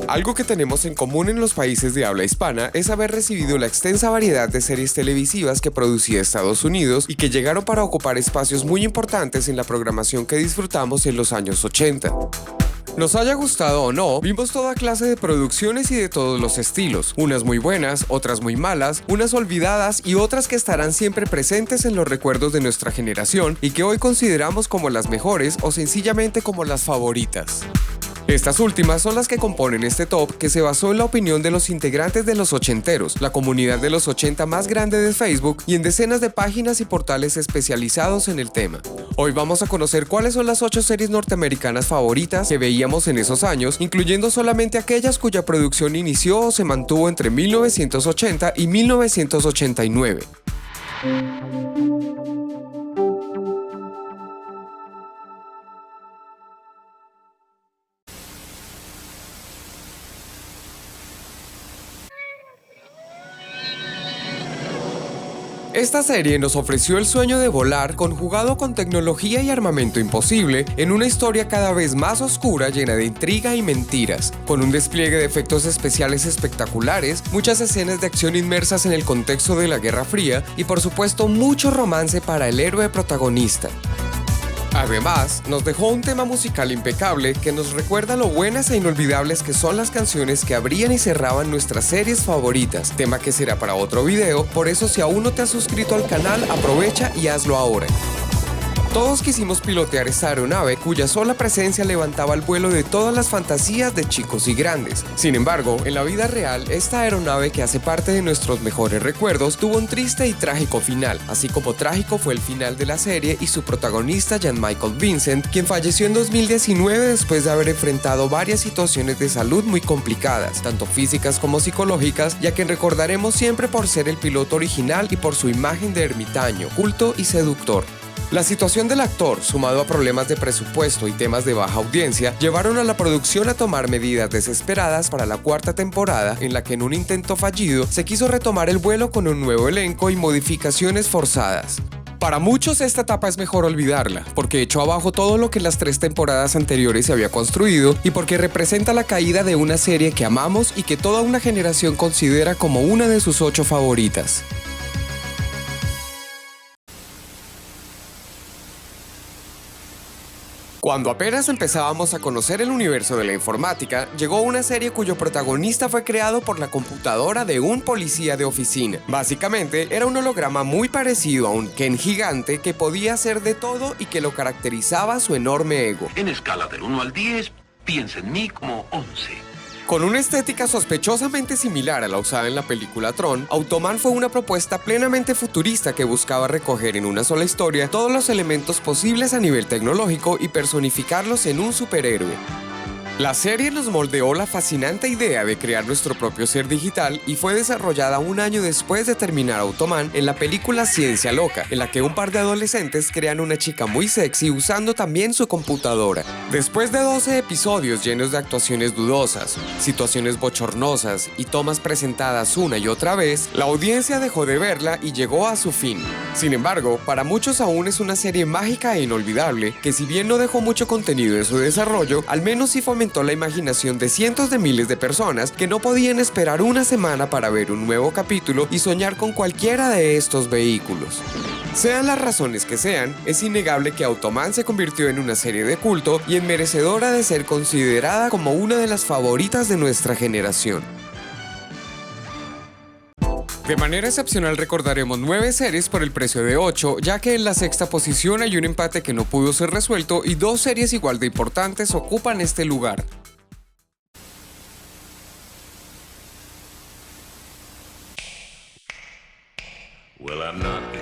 Algo que tenemos en común en los países de habla hispana es haber recibido la extensa variedad de series televisivas que producía Estados Unidos y que llegaron para ocupar espacios muy importantes en la programación que disfrutamos en los años 80. Nos haya gustado o no, vimos toda clase de producciones y de todos los estilos, unas muy buenas, otras muy malas, unas olvidadas y otras que estarán siempre presentes en los recuerdos de nuestra generación y que hoy consideramos como las mejores o sencillamente como las favoritas. Estas últimas son las que componen este top que se basó en la opinión de los integrantes de los ochenteros, la comunidad de los 80 más grande de Facebook y en decenas de páginas y portales especializados en el tema. Hoy vamos a conocer cuáles son las 8 series norteamericanas favoritas que veíamos en esos años, incluyendo solamente aquellas cuya producción inició o se mantuvo entre 1980 y 1989. Esta serie nos ofreció el sueño de volar conjugado con tecnología y armamento imposible en una historia cada vez más oscura llena de intriga y mentiras, con un despliegue de efectos especiales espectaculares, muchas escenas de acción inmersas en el contexto de la Guerra Fría y por supuesto mucho romance para el héroe protagonista. Además, nos dejó un tema musical impecable que nos recuerda lo buenas e inolvidables que son las canciones que abrían y cerraban nuestras series favoritas, tema que será para otro video, por eso si aún no te has suscrito al canal, aprovecha y hazlo ahora. Todos quisimos pilotear esta aeronave cuya sola presencia levantaba el vuelo de todas las fantasías de chicos y grandes. Sin embargo, en la vida real, esta aeronave que hace parte de nuestros mejores recuerdos tuvo un triste y trágico final, así como trágico fue el final de la serie y su protagonista Jan Michael Vincent, quien falleció en 2019 después de haber enfrentado varias situaciones de salud muy complicadas, tanto físicas como psicológicas, y a quien recordaremos siempre por ser el piloto original y por su imagen de ermitaño, culto y seductor. La situación del actor, sumado a problemas de presupuesto y temas de baja audiencia, llevaron a la producción a tomar medidas desesperadas para la 4ª temporada, en la que en un intento fallido se quiso retomar el vuelo con un nuevo elenco y modificaciones forzadas. Para muchos esta etapa es mejor olvidarla, porque echó abajo todo lo que las 3 temporadas anteriores se había construido y porque representa la caída de una serie que amamos y que toda una generación considera como una de sus 8 favoritas. Cuando apenas empezábamos a conocer el universo de la informática, llegó una serie cuyo protagonista fue creado por la computadora de un policía de oficina. Básicamente, era un holograma muy parecido a un Ken gigante que podía hacer de todo y que lo caracterizaba su enorme ego. En escala del 1 al 10, piensa en mí como 11. Con una estética sospechosamente similar a la usada en la película Tron, Automan fue una propuesta plenamente futurista que buscaba recoger en una sola historia todos los elementos posibles a nivel tecnológico y personificarlos en un superhéroe. La serie nos moldeó la fascinante idea de crear nuestro propio ser digital y fue desarrollada un año después de terminar Automan en la película Ciencia Loca, en la que un par de adolescentes crean una chica muy sexy usando también su computadora. Después de 12 episodios llenos de actuaciones dudosas, situaciones bochornosas y tomas presentadas una y otra vez, la audiencia dejó de verla y llegó a su fin. Sin embargo, para muchos aún es una serie mágica e inolvidable que, si bien no dejó mucho contenido en su desarrollo, al menos sí fomentó la imaginación de cientos de miles de personas que no podían esperar una semana para ver un nuevo capítulo y soñar con cualquiera de estos vehículos. Sean las razones que sean, es innegable que Automan se convirtió en una serie de culto y en merecedora de ser considerada como una de las favoritas de nuestra generación. De manera excepcional recordaremos 9 series por el precio de 8, ya que en la 6ª posición hay un empate que no pudo ser resuelto y 2 series igual de importantes ocupan este lugar.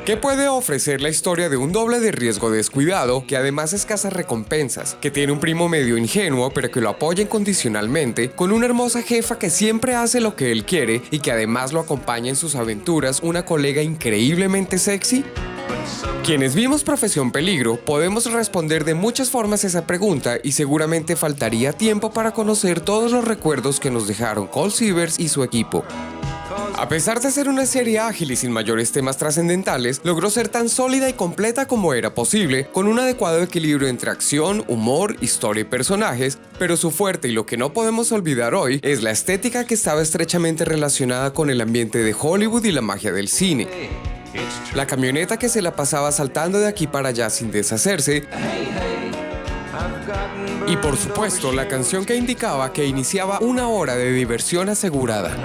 ¿Qué puede ofrecer la historia de un doble de riesgo descuidado, que además es cazarrecompensas, que tiene un primo medio ingenuo pero que lo apoya incondicionalmente, con una hermosa jefa que siempre hace lo que él quiere y que además lo acompaña en sus aventuras una colega increíblemente sexy? Quienes vimos Profesión Peligro podemos responder de muchas formas esa pregunta y seguramente faltaría tiempo para conocer todos los recuerdos que nos dejaron Colt Seavers y su equipo. A pesar de ser una serie ágil y sin mayores temas trascendentales, logró ser tan sólida y completa como era posible, con un adecuado equilibrio entre acción, humor, historia y personajes, pero su fuerte y lo que no podemos olvidar hoy es la estética que estaba estrechamente relacionada con el ambiente de Hollywood y la magia del cine. La camioneta que se la pasaba saltando de aquí para allá sin deshacerse, y por supuesto la canción que indicaba que iniciaba una hora de diversión asegurada.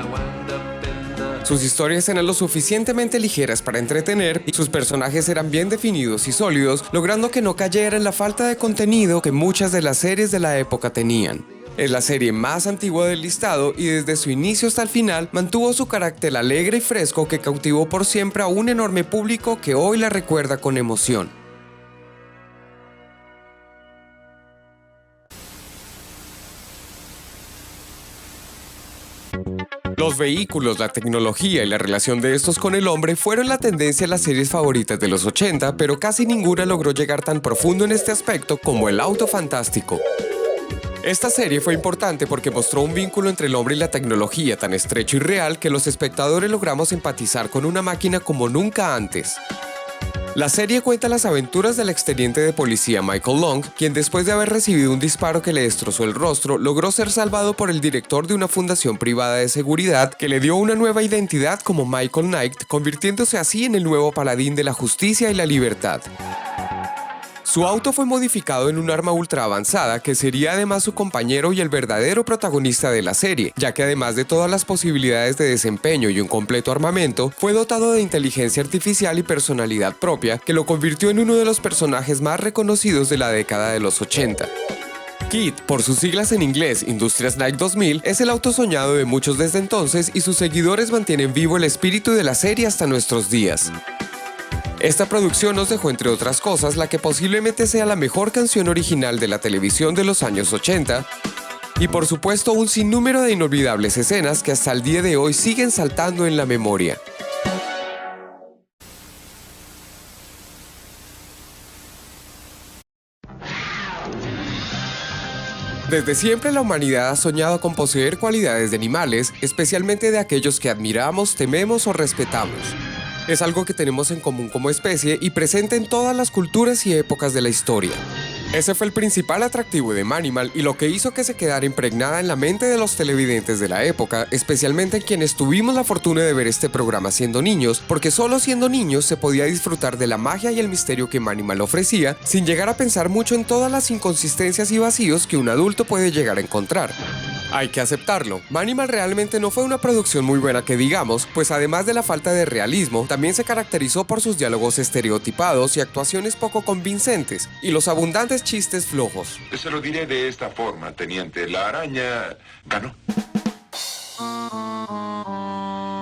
Sus historias eran lo suficientemente ligeras para entretener y sus personajes eran bien definidos y sólidos, logrando que no cayera en la falta de contenido que muchas de las series de la época tenían. Es la serie más antigua del listado y desde su inicio hasta el final mantuvo su carácter alegre y fresco que cautivó por siempre a un enorme público que hoy la recuerda con emoción. Los vehículos, la tecnología y la relación de estos con el hombre fueron la tendencia en las series favoritas de los 80, pero casi ninguna logró llegar tan profundo en este aspecto como El Auto Fantástico. Esta serie fue importante porque mostró un vínculo entre el hombre y la tecnología tan estrecho y real que los espectadores logramos empatizar con una máquina como nunca antes. La serie cuenta las aventuras del exteniente de policía Michael Long, quien después de haber recibido un disparo que le destrozó el rostro, logró ser salvado por el director de una fundación privada de seguridad que le dio una nueva identidad como Michael Knight, convirtiéndose así en el nuevo paladín de la justicia y la libertad. Su auto fue modificado en un arma ultra avanzada que sería además su compañero y el verdadero protagonista de la serie, ya que además de todas las posibilidades de desempeño y un completo armamento, fue dotado de inteligencia artificial y personalidad propia, que lo convirtió en uno de los personajes más reconocidos de la década de los 80. KITT, por sus siglas en inglés Industrias Night 2000, es el auto soñado de muchos desde entonces y sus seguidores mantienen vivo el espíritu de la serie hasta nuestros días. Esta producción nos dejó, entre otras cosas, la que posiblemente sea la mejor canción original de la televisión de los años 80 y por supuesto un sinnúmero de inolvidables escenas que hasta el día de hoy siguen saltando en la memoria. Desde siempre la humanidad ha soñado con poseer cualidades de animales, especialmente de aquellos que admiramos, tememos o respetamos. Es algo que tenemos en común como especie y presente en todas las culturas y épocas de la historia. Ese fue el principal atractivo de Manimal y lo que hizo que se quedara impregnada en la mente de los televidentes de la época, especialmente en quienes tuvimos la fortuna de ver este programa siendo niños, porque solo siendo niños se podía disfrutar de la magia y el misterio que Manimal ofrecía, sin llegar a pensar mucho en todas las inconsistencias y vacíos que un adulto puede llegar a encontrar. Hay que aceptarlo, Manimal realmente no fue una producción muy buena que digamos, pues además de la falta de realismo, también se caracterizó por sus diálogos estereotipados y actuaciones poco convincentes, y los abundantes chistes flojos. Se lo diré de esta forma, teniente. La araña ganó.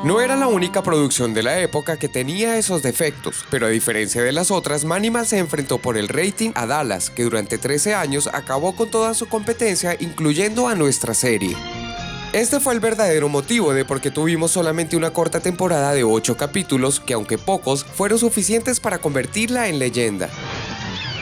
No era la única producción de la época que tenía esos defectos, pero a diferencia de las otras, Manimal se enfrentó por el rating a Dallas, que durante 13 años acabó con toda su competencia, incluyendo a nuestra serie. Este fue el verdadero motivo de por qué tuvimos solamente una corta temporada de 8 capítulos, que aunque pocos, fueron suficientes para convertirla en leyenda.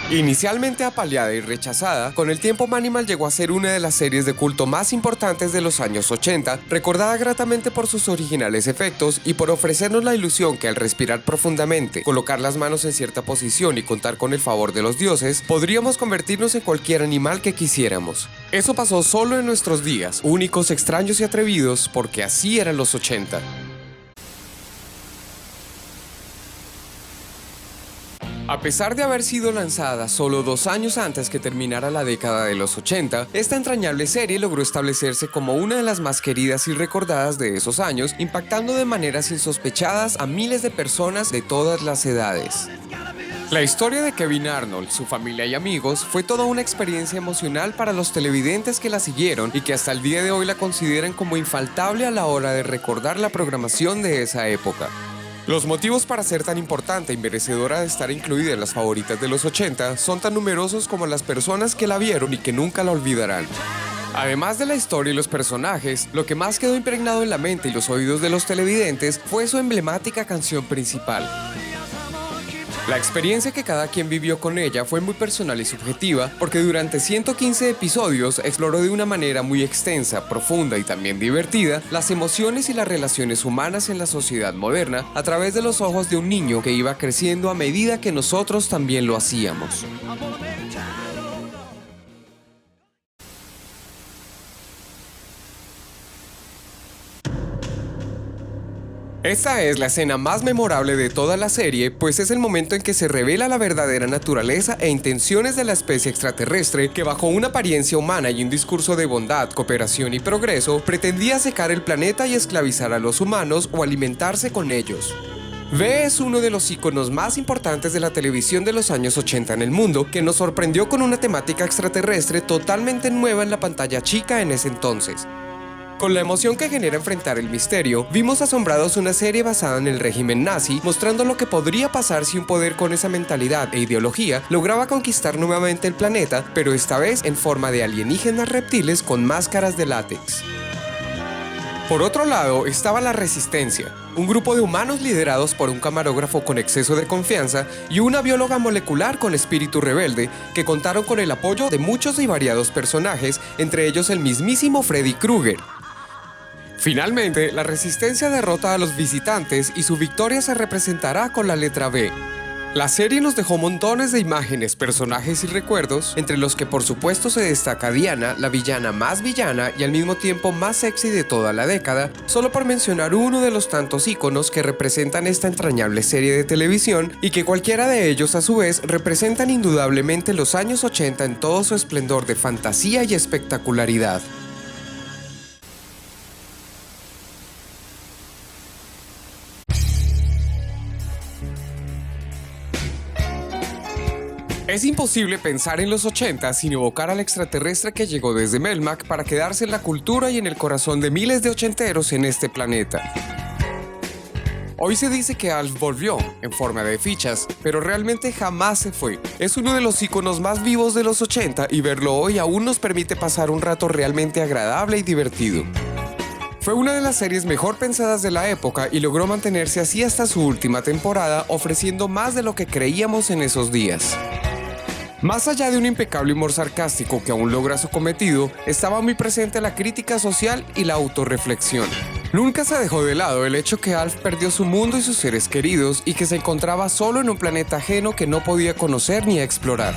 Inicialmente apaleada y rechazada, con el tiempo Manimal llegó a ser una de las series de culto más importantes de los años 80, recordada gratamente por sus originales efectos y por ofrecernos la ilusión que al respirar profundamente, colocar las manos en cierta posición y contar con el favor de los dioses, podríamos convertirnos en cualquier animal que quisiéramos. Eso pasó solo en nuestros días, únicos, extraños y atrevidos, porque así eran los 80. A pesar de haber sido lanzada solo 2 años antes que terminara la década de los 80, esta entrañable serie logró establecerse como una de las más queridas y recordadas de esos años, impactando de maneras insospechadas a miles de personas de todas las edades. La historia de Kevin Arnold, su familia y amigos fue toda una experiencia emocional para los televidentes que la siguieron y que hasta el día de hoy la consideran como infaltable a la hora de recordar la programación de esa época. Los motivos para ser tan importante y merecedora de estar incluida en las favoritas de los 80 son tan numerosos como las personas que la vieron y que nunca la olvidarán. Además de la historia y los personajes, lo que más quedó impregnado en la mente y los oídos de los televidentes fue su emblemática canción principal. La experiencia que cada quien vivió con ella fue muy personal y subjetiva, porque durante 115 episodios exploró de una manera muy extensa, profunda y también divertida las emociones y las relaciones humanas en la sociedad moderna a través de los ojos de un niño que iba creciendo a medida que nosotros también lo hacíamos. Esta es la escena más memorable de toda la serie, pues es el momento en que se revela la verdadera naturaleza e intenciones de la especie extraterrestre que bajo una apariencia humana y un discurso de bondad, cooperación y progreso, pretendía secar el planeta y esclavizar a los humanos o alimentarse con ellos. V es uno de los íconos más importantes de la televisión de los años 80 en el mundo, que nos sorprendió con una temática extraterrestre totalmente nueva en la pantalla chica en ese entonces. Con la emoción que genera enfrentar el misterio, vimos asombrados una serie basada en el régimen nazi, mostrando lo que podría pasar si un poder con esa mentalidad e ideología lograba conquistar nuevamente el planeta, pero esta vez en forma de alienígenas reptiles con máscaras de látex. Por otro lado, estaba la Resistencia, un grupo de humanos liderados por un camarógrafo con exceso de confianza y una bióloga molecular con espíritu rebelde, que contaron con el apoyo de muchos y variados personajes, entre ellos el mismísimo Freddy Krueger. Finalmente, la Resistencia derrota a los visitantes y su victoria se representará con la letra B. La serie nos dejó montones de imágenes, personajes y recuerdos, entre los que por supuesto se destaca Diana, la villana más villana y al mismo tiempo más sexy de toda la década, solo por mencionar uno de los tantos íconos que representan esta entrañable serie de televisión y que cualquiera de ellos a su vez representan indudablemente los años 80 en todo su esplendor de fantasía y espectacularidad. Es imposible pensar en los 80 sin evocar al extraterrestre que llegó desde Melmac para quedarse en la cultura y en el corazón de miles de ochenteros en este planeta. Hoy se dice que Alf volvió, en forma de fichas, pero realmente jamás se fue. Es uno de los íconos más vivos de los 80 y verlo hoy aún nos permite pasar un rato realmente agradable y divertido. Fue una de las series mejor pensadas de la época y logró mantenerse así hasta su última temporada, ofreciendo más de lo que creíamos en esos días. Más allá de un impecable humor sarcástico que aún logra su cometido, estaba muy presente la crítica social y la autorreflexión. Nunca se dejó de lado el hecho que Alf perdió su mundo y sus seres queridos y que se encontraba solo en un planeta ajeno que no podía conocer ni explorar.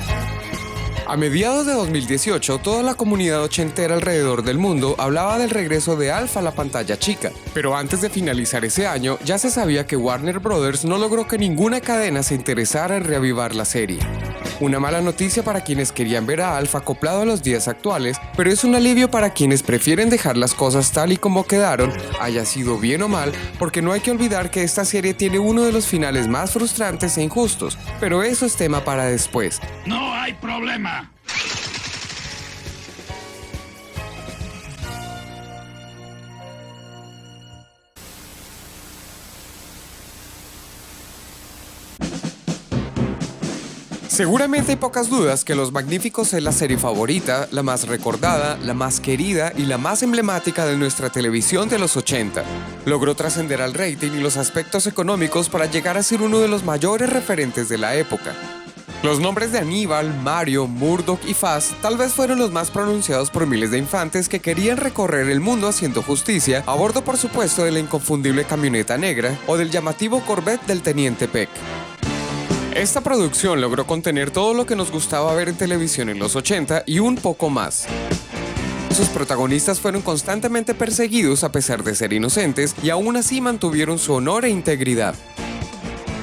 A mediados de 2018, toda la comunidad ochentera alrededor del mundo hablaba del regreso de Alf a la pantalla chica, pero antes de finalizar ese año, ya se sabía que Warner Brothers no logró que ninguna cadena se interesara en reavivar la serie. Una mala noticia para quienes querían ver a Alf acoplado a los días actuales, pero es un alivio para quienes prefieren dejar las cosas tal y como quedaron, haya sido bien o mal, porque no hay que olvidar que esta serie tiene uno de los finales más frustrantes e injustos, pero eso es tema para después. No hay problema. Seguramente hay pocas dudas que Los Magníficos es la serie favorita, la más recordada, la más querida y la más emblemática de nuestra televisión de los 80. Logró trascender al rating y los aspectos económicos para llegar a ser uno de los mayores referentes de la época. Los nombres de Aníbal, Mario, Murdoch y Faz tal vez fueron los más pronunciados por miles de infantes que querían recorrer el mundo haciendo justicia, a bordo por supuesto de la inconfundible camioneta negra o del llamativo Corvette del Teniente Peck. Esta producción logró contener todo lo que nos gustaba ver en televisión en los 80 y un poco más. Sus protagonistas fueron constantemente perseguidos a pesar de ser inocentes y aún así mantuvieron su honor e integridad.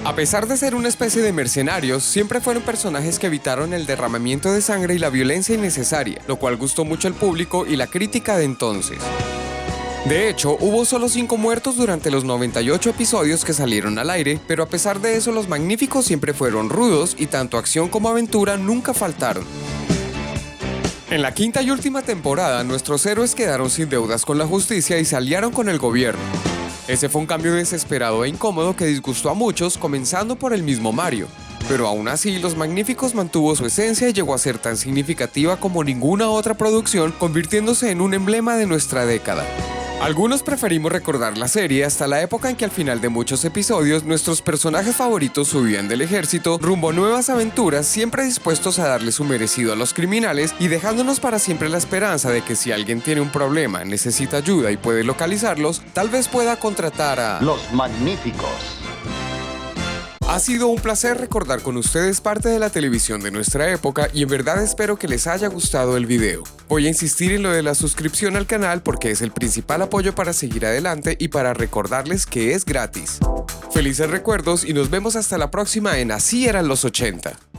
A pesar de ser una especie de mercenarios, siempre fueron personajes que evitaron el derramamiento de sangre y la violencia innecesaria, lo cual gustó mucho al público y la crítica de entonces. De hecho, hubo solo 5 muertos durante los 98 episodios que salieron al aire, pero a pesar de eso Los Magníficos siempre fueron rudos y tanto acción como aventura nunca faltaron. En la quinta y última temporada, nuestros héroes quedaron sin deudas con la justicia y se aliaron con el gobierno. Ese fue un cambio desesperado e incómodo que disgustó a muchos, comenzando por el mismo Mario. Pero aún así, Los Magníficos mantuvo su esencia y llegó a ser tan significativa como ninguna otra producción, convirtiéndose en un emblema de nuestra década. Algunos preferimos recordar la serie hasta la época en que al final de muchos episodios nuestros personajes favoritos subían del ejército rumbo a nuevas aventuras, siempre dispuestos a darle su merecido a los criminales y dejándonos para siempre la esperanza de que si alguien tiene un problema, necesita ayuda y puede localizarlos, tal vez pueda contratar a Los Magníficos. Ha sido un placer recordar con ustedes parte de la televisión de nuestra época y en verdad espero que les haya gustado el video. Voy a insistir en lo de la suscripción al canal porque es el principal apoyo para seguir adelante y para recordarles que es gratis. Felices recuerdos y nos vemos hasta la próxima en Así eran los 80.